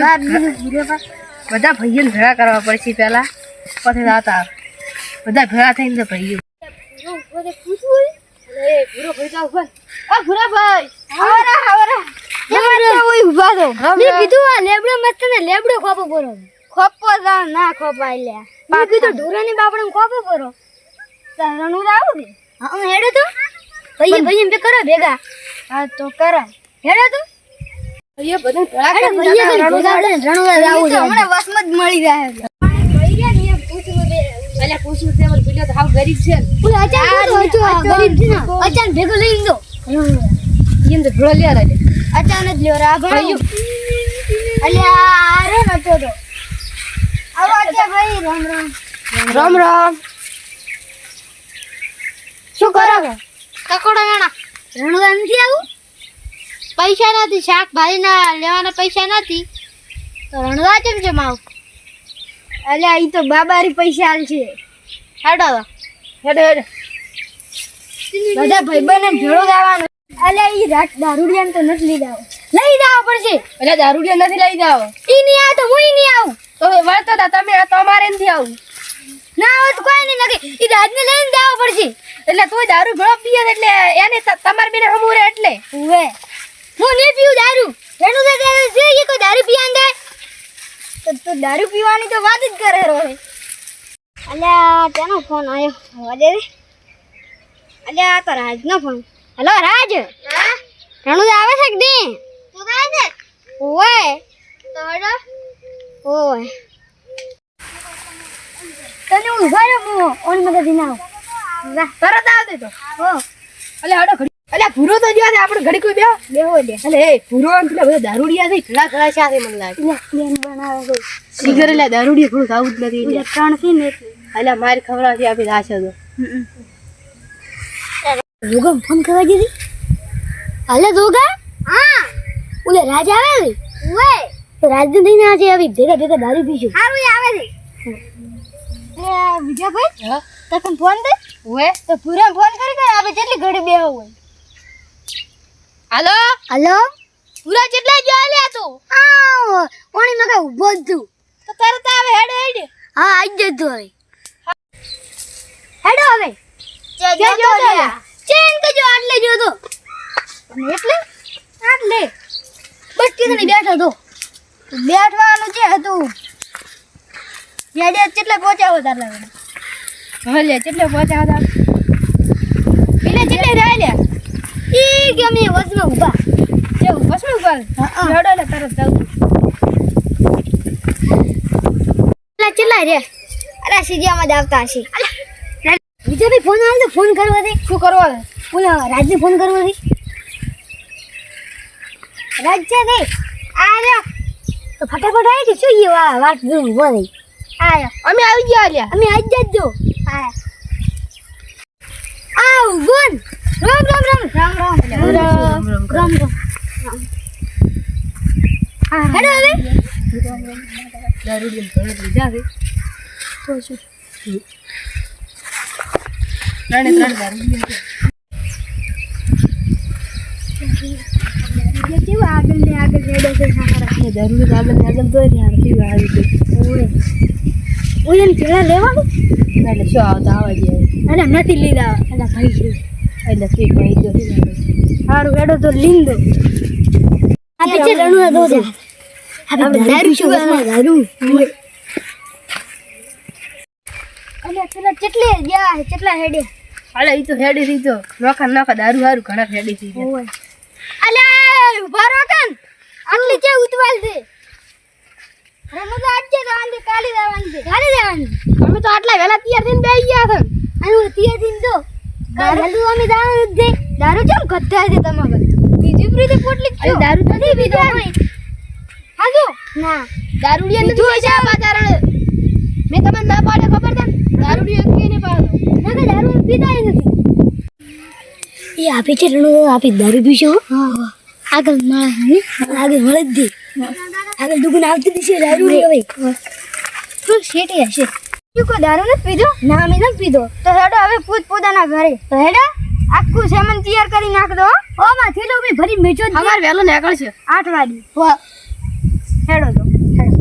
બધા ભાઈઓને ભેગા કરવા પડશે પેલા પછી જાતા બધા ભેગા થઈને તો ભાઈઓ ભેગા હા તો કરા હેડો તો રામ રામ શું કરો કકોડા વેણા રણુદા નથી આવું પૈસા નથી શાકભાજી ના લેવાના પૈસા નથી તો રણવા કેમ આવ અલ્યા ઈ તો બાબારી પૈસા આલશે હેડો હેડે હેડે બધા ભાઈબંધને ભેળો દાવાનું અલ્યા ઈ રાત દારૂડિયાને તો નથી લઈ જાવ પડશે એટલે દારૂડિયા નથી લઈ જાવ ઈ નહીં આવ તો હું નહીં આવું તો વળતો તા તમે તમારે નથી આવું ના આવે તો કોઈ નહીં લાગે ઈ રાજને લઈને જાવ પડશે એટલે તું દારૂ ભેળો પીએ એટલે એને તમારે બેને હમુરે એટલે ઉવે હું નહીં પીવું દારૂ રેણુ દાદા જોઈએ કોઈ દારૂ પીવાન દે તો દારૂ પીવાની તો વાત જ કરે રોહે અલ્યા તેનો ફોન આવ્યો વાજે રે અલ્યા આ તો રાજનો ફોન હેલો રાજ હા રેણુ દા આવે છે કે નહીં તું કાય છે ઓય તો હેડો ઓય તને ઉભા રહો મો ઓન મગજ દિનાવ તરત આવતે તો હો અલે હાડો ઘડી અલે ભૂરો તો જો આપણે ઘડી કોઈ બેહો દે અલે એ ભૂરો એટલે બધા દારૂડિયા છે ઘણા ઘણા સાથે મને લાગે પ્લેન બનાવે છે સિગર એટલે દારૂડિયા થોડું ખાવું જ નથી એટલે ત્રણ છે ને અલે મારી ખવડાવથી આપી રાશે તો દોગા ફોન કરવા દીધી હાલે દોગા હા ઓલે રાજ આવે છે ઓય તો રાજ ને થઈને આજે આવી ભેગા ભેગા દારૂ પીશું હારું આવે છે એ વિજયભાઈ હા તો તમે ફોન દે ઓએ તો પૂરા ફોન કરી કે આપણે જેટલી ઘડી બેહો હોય હાલો હાલો પૂરા કેટલા જો આલ્યા તું આ ઓણી મકે ઉભો જ છું તો તરત આવે હેડે હેડે હા આજ જતો હોય હેડો હવે જો જો ચેન કે જો આટલે જો તો એટલે આટલે બસ કીધું બેઠો તો બેઠવાનું છે હતું યાદ કેટલે પહોંચ્યા હતા લાગે ભલે કેટલે પહોંચ્યા હતા એટલે કેટલે રાયલ્યા ઈ કે અમે વચમાં ઊભા જેવું બસમાં ઉભા હેડો ને તરત જાવ ચલા રે અરે સીડિયામાં જ આવતા હશે બીજો ભી ફોન આવે તો ફોન કરવા દે શું કરવા ઓલા રાજને ફોન કરવા દે રાજ છે દે આયા તો ફટાફટ આવી કે શું ઈ વાત જોઉં બોલે આયા અમે આવી ગયા આલ્યા અમે આજ જ જો આયા આવ બોન રામ રામ રામ રામ રામ રામ રામ હા હેડો હવે દારૂડિયા ભરત લીધા છે તો શું ત્રણે ત્રણ દારૂડિયા છે કેવું આગળ ને આગળ રેડો છે સારા દારૂડિયા આગળ ને આગળ તો યાર કેવું આવી ગયું ઓય ઓય ને પેલા લેવાનું એટલે શું આવતા આવા જાય અને નથી લીધા એના ભાઈ છે એટલે કે ભાઈ જો સારું હેડો તો લીંદો આ પીછે રણું દો દે આપણે દારૂ શું દારૂ અને પેલા કેટલે ગયા કેટલા હેડે અલે ઈ તો હેડી થી તો નોખા દારૂ હારું ઘણા હેડી થી ઓય અલે ઉભા રહો કન આટલી કે ઉતવાલ છે રમતો આજે તો આંદે કાલી દેવાની છે કાલી દેવાની અમે તો આટલા વેલા તૈયાર થઈને બેહી ગયા હતા અને હું તીએ દિન તો દારૂ અમે દારૂ દે દારૂ કેમ ગધા છે તમારે બીજી પ્રીતિ પોટલી અરે દારૂ નથી પીધો હાજો ના દારૂડિયા નથી પૈસા બાજારણ મેં તમને ના પાડે ખબર છે દારૂડિયા કે નહીં પાડો ના કે દારૂ પીતા નથી એ આપી છે રણો આપી દારૂ પીશો હા આગળ મળે આગળ મળે જ દે આગળ દુગુન આવતી દિશે દારૂ રે હવે તો શેટી હશે તું કોઈ દારૂ નથી પીધો ના મેં નથી પીધો તો હેડો હવે પૂત પોતાના ઘરે તો હેડો આખું સેમન તૈયાર કરી નાખ દો ઓ માં થેલો ભરી મેચો અમાર વેલો નીકળશે 8 વાગે હેડો તો હેડો